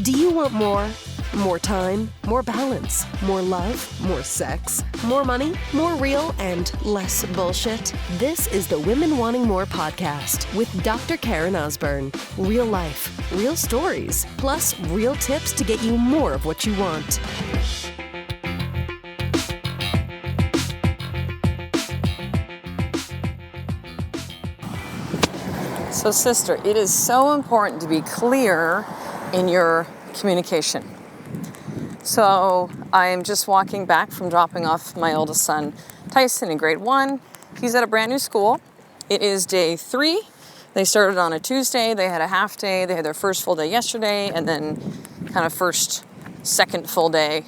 Do you want more? More time, more balance, more love, more sex, more money, more real, and less bullshit? This is the Women Wanting More podcast with Dr. Karen Osborne. Real life, real stories, plus real tips to get you more of what you want. So sister, it is so important to be clear in your communication. So I am just walking back from dropping off my oldest son, Tyson, in grade 1. He's at a brand new school. It is day 3. They started on a Tuesday. They had a half day. They had their first full day yesterday, and then kind of second full day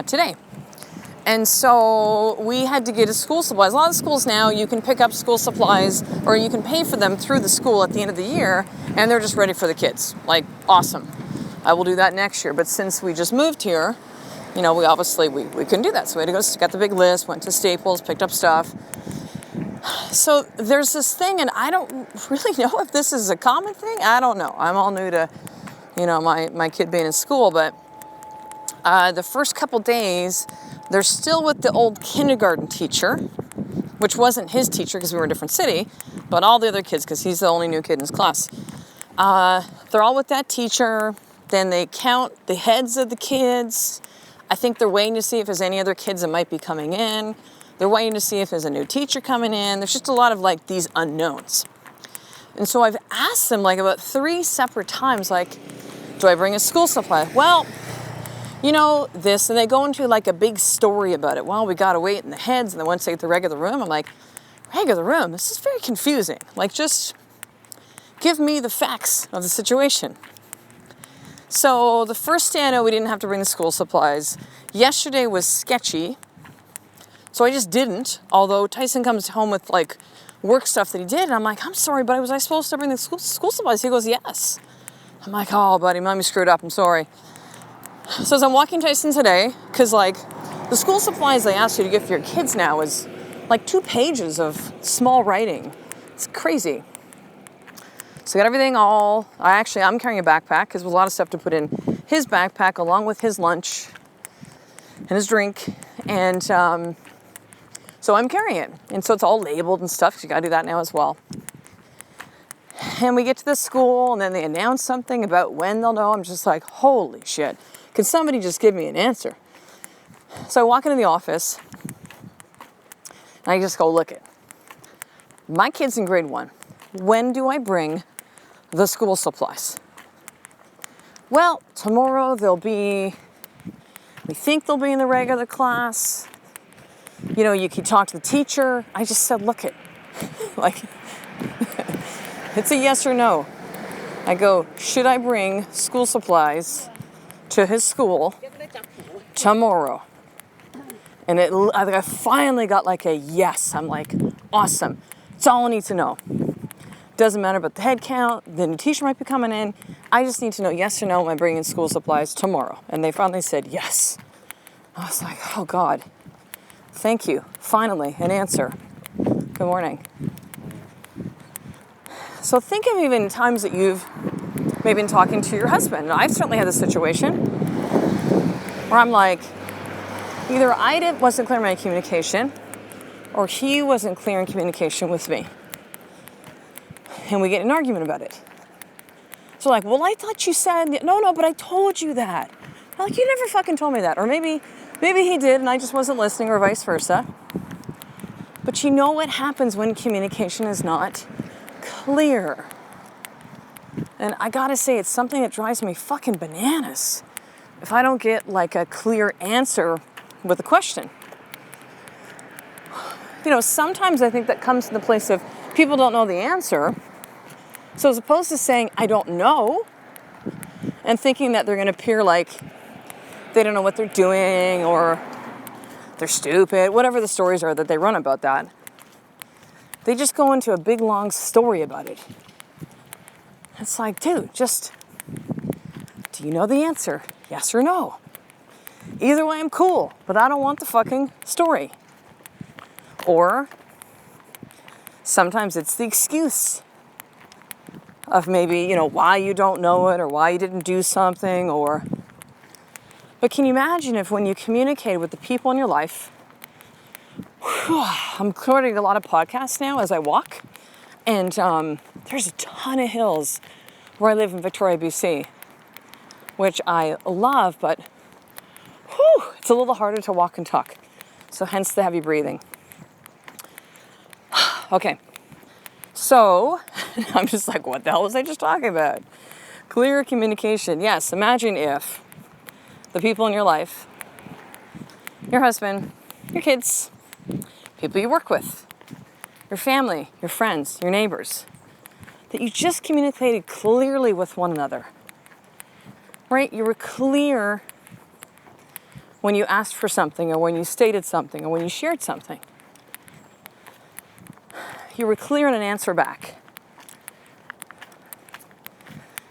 today. And so we had to get his school supplies. A lot of schools now, you can pick up school supplies or you can pay for them through the school at the end of the year, and they're just ready for the kids. Like, awesome. I will do that next year. But since we just moved here, we couldn't do that. So we had to go, got the big list, went to Staples, picked up stuff. So there's this thing, and I don't really know if this is a common thing. I don't know. I'm all new to, my kid being in school, but the first couple days, they're still with the old kindergarten teacher, which wasn't his teacher because we were in a different city, but all the other kids, because he's the only new kid in his class. They're all with that teacher. Then they count the heads of the kids. I think they're waiting to see if there's any other kids that might be coming in. They're waiting to see if there's a new teacher coming in. There's just a lot of these unknowns. And so I've asked them about 3 separate times, do I bring a school supply? Well, this, and they go into a big story about it. Well, we got to wait in the heads, and then once they get the regular room, I'm like, regular room? This is very confusing. Just give me the facts of the situation. So the first day I know we didn't have to bring the school supplies. Yesterday was sketchy, so I just didn't, although Tyson comes home with work stuff that he did, and I'm like, I'm sorry, but was I supposed to bring the school supplies? He goes, yes. I'm like, oh, buddy, mommy screwed up, I'm sorry. So as I'm walking Tyson today, because the school supplies they ask you to get for your kids now is 2 pages of small writing. It's crazy. So I got everything I'm carrying a backpack because there's a lot of stuff to put in his backpack along with his lunch and his drink. And so I'm carrying it. And so it's all labeled and stuff, so you got to do that now as well. And we get to the school and then they announce something about when they'll know. I'm just like, holy shit. Could somebody just give me an answer? So I walk into the office and I just go, look it. My kid's in grade 1. When do I bring the school supplies? Well, tomorrow we think they'll be in the regular class. You can talk to the teacher. I just said, look it. It's a yes or no. I go, should I bring school supplies to his school tomorrow? And I finally got a yes. I'm like, awesome. It's all I need to know. Doesn't matter about the head count. The new teacher might be coming in. I just need to know yes or no, am I bringing school supplies tomorrow? And they finally said yes. I was like, oh God, thank you. Finally, an answer. Good morning. So think of even times that you've maybe been talking to your husband. I've certainly had this situation where I'm like, either I wasn't clear in my communication or he wasn't clear in communication with me. And we get in an argument about it. So well, I thought you said, no, but I told you that. I'm like, you never fucking told me that. Or maybe he did and I just wasn't listening, or vice versa. But you know what happens when communication is not clear? And I gotta say, it's something that drives me fucking bananas if I don't get a clear answer with a question. Sometimes I think that comes to the place of people don't know the answer. So as opposed to saying, I don't know, and thinking that they're going to appear like they don't know what they're doing or they're stupid, whatever the stories are that they run about that, they just go into a big, long story about it. It's like, dude, do you know the answer? Yes or no? Either way, I'm cool, but I don't want the fucking story. Or sometimes it's the excuse. of maybe, why you don't know it or why you didn't do something but can you imagine if when you communicate with the people in your life, I'm recording a lot of podcasts now as I walk, and there's a ton of hills where I live in Victoria, BC, which I love, but it's a little harder to walk and talk. So hence the heavy breathing. Okay. So I'm just like, what the hell was I just talking about? Clear communication. Yes, imagine if the people in your life, your husband, your kids, people you work with, your family, your friends, your neighbors, that you just communicated clearly with one another, right? You were clear when you asked for something or when you stated something or when you shared something. You were clear in an answer back.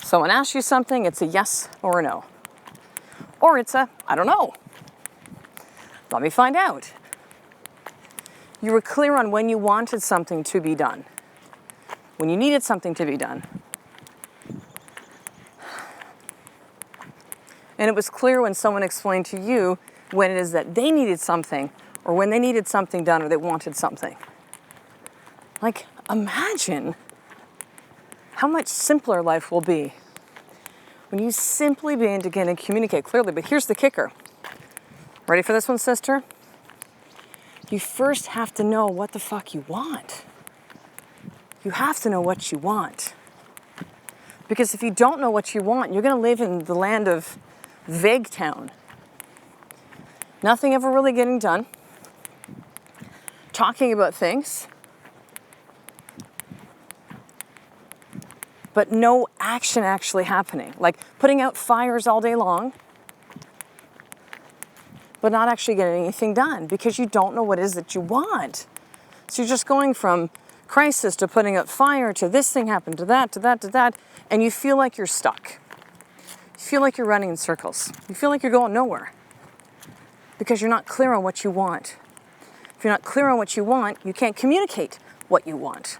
Someone asks you something, it's a yes or a no. Or it's a, I don't know. Let me find out. You were clear on when you wanted something to be done, when you needed something to be done. And it was clear when someone explained to you when it is that they needed something or when they needed something done or they wanted something. Like, imagine how much simpler life will be when you simply begin to communicate clearly. But here's the kicker. Ready for this one, sister? You first have to know what the fuck you want. You have to know what you want. Because if you don't know what you want, you're going to live in the land of vague town. Nothing ever really getting done. Talking about things, but no action actually happening. Like putting out fires all day long, but not actually getting anything done because you don't know what it is that you want. So you're just going from crisis to putting out fire to this thing happened to that, to that, to that, and you feel like you're stuck. You feel like you're running in circles. You feel like you're going nowhere because you're not clear on what you want. If you're not clear on what you want, you can't communicate what you want.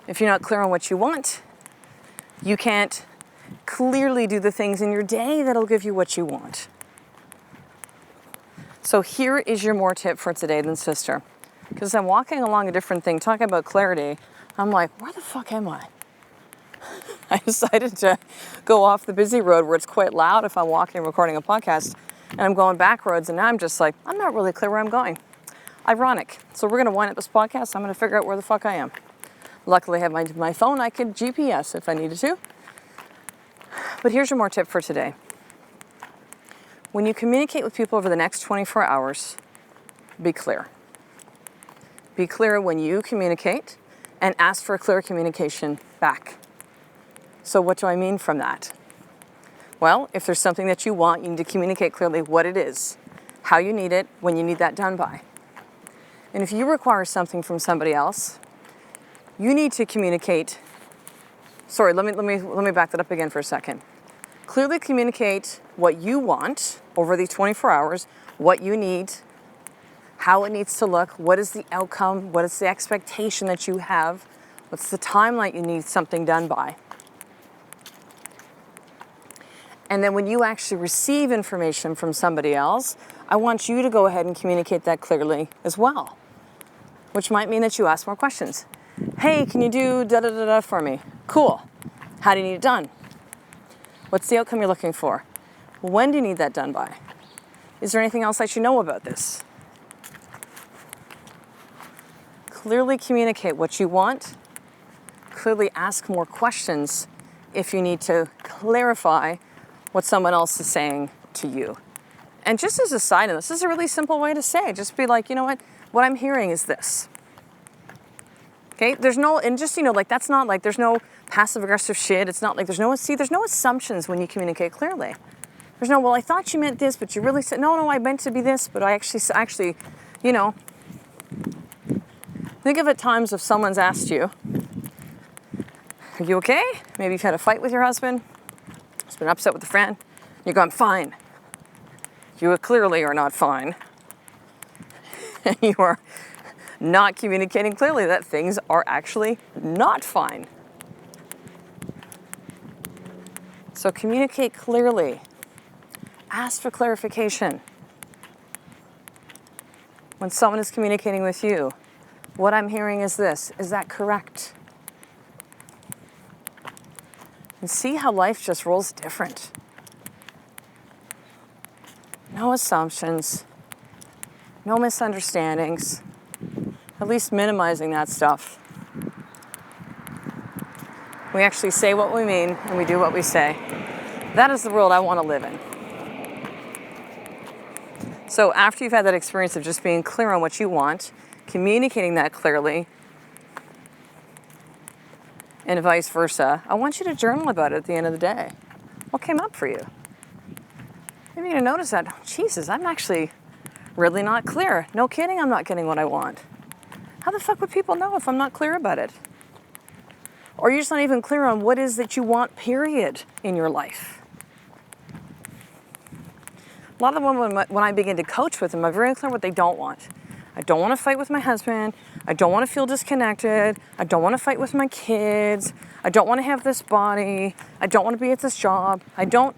If you're not clear on what you want, you can't clearly do the things in your day that'll give you what you want. So here is your more tip for today, then, sister. Because I'm walking along a different thing, talking about clarity. I'm like, where the fuck am I? I decided to go off the busy road where it's quite loud if I'm walking and recording a podcast. And I'm going back roads, and now I'm just like, I'm not really clear where I'm going. Ironic. So we're going to wind up this podcast. I'm going to figure out where the fuck I am. Luckily, I have my phone. I could GPS if I needed to. But here's your more tip for today. When you communicate with people over the next 24 hours, be clear. Be clear when you communicate and ask for a clear communication back. So what do I mean from that? Well, if there's something that you want, you need to communicate clearly what it is, how you need it, when you need that done by. And if you require something from somebody else, you need to communicate. Sorry, let me back that up again for a second. Clearly communicate what you want over these 24 hours, what you need, how it needs to look, what is the outcome, what is the expectation that you have, what's the timeline you need something done by. And then when you actually receive information from somebody else, I want you to go ahead and communicate that clearly as well, which might mean that you ask more questions. Hey, can you do da-da-da-da for me? Cool. How do you need it done? What's the outcome you're looking for? When do you need that done by? Is there anything else I should know about this? Clearly communicate what you want. Clearly ask more questions if you need to clarify what someone else is saying to you. And just as a side note, this is a really simple way to say it. Just be like, you know what I'm hearing is this. Okay, there's no passive aggressive shit. It's not like there's no assumptions when you communicate clearly. There's no, well, I thought you meant this, but you really said, no, I meant to be this, but I actually, think of it times if someone's asked you, are you okay? Maybe you've had a fight with your husband, he's been upset with a friend, you're going, fine. You clearly are not fine. And you are not communicating clearly that things are actually not fine. So communicate clearly. Ask for clarification. When someone is communicating with you, what I'm hearing is this. Is that correct? And see how life just rolls different. No assumptions. No misunderstandings. At least minimizing that stuff. We actually say what we mean and we do what we say. That is the world I want to live in. So after you've had that experience of just being clear on what you want, communicating that clearly, and vice versa, I want you to journal about it at the end of the day. What came up for you? Maybe you're going to notice that, oh, Jesus, I'm actually really not clear. No kidding, I'm not getting what I want. How the fuck would people know if I'm not clear about it? Or you're just not even clear on what it is that you want, period, in your life. A lot of the women, when I begin to coach with them, I'm very clear what they don't want. I don't want to fight with my husband. I don't want to feel disconnected. I don't want to fight with my kids. I don't want to have this body. I don't want to be at this job. I don't.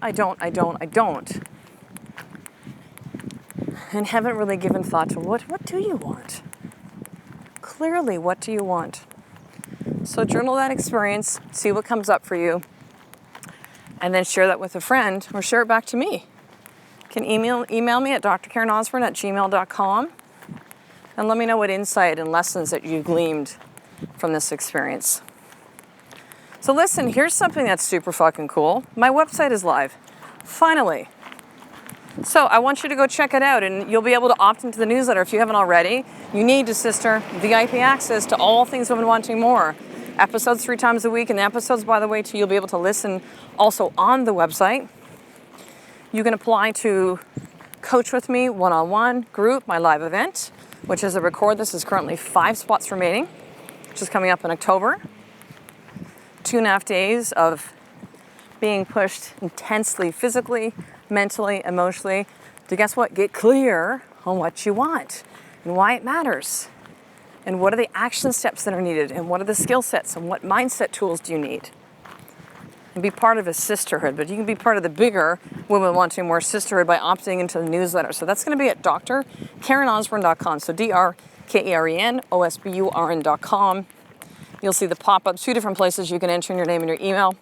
And haven't really given thought to what do you want? Clearly, what do you want? So journal that experience, see what comes up for you, and then share that with a friend or share it back to me. You can email me at drkarenosborne@gmail.com and let me know what insight and lessons that you gleaned from this experience. So listen, here's something that's super fucking cool. My website is live. Finally. So I want you to go check it out, and you'll be able to opt into the newsletter if you haven't already. You need to, sister, VIP access to all things women wanting more. Episodes 3 times a week, and the episodes, by the way, too, you'll be able to listen also on the website. You can apply to coach with me one-on-one group, my live event, which is a record. This is currently 5 spots remaining, which is coming up in October. 2.5 days of being pushed intensely, physically, mentally, emotionally, to guess what? Get clear on what you want and why it matters. And what are the action steps that are needed? And what are the skill sets? And what mindset tools do you need? And be part of a sisterhood. But you can be part of the bigger Women Wanting More sisterhood by opting into the newsletter. So that's going to be at drkarenosborne.com. So drkarenosborne.com. You'll see the pop-up, 2 different places you can enter in your name and your email.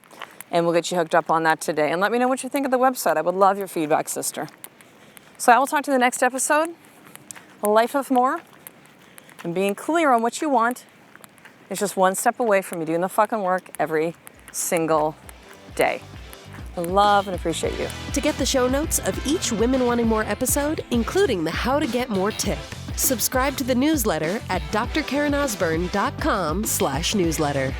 And we'll get you hooked up on that today. And let me know what you think of the website. I would love your feedback, sister. So I will talk to you in the next episode. A life of more. And being clear on what you want is just one step away from you doing the fucking work every single day. I love and appreciate you. To get the show notes of each Women Wanting More episode, including the How to Get More tip, subscribe to the newsletter at drkarenosborne.com/newsletter.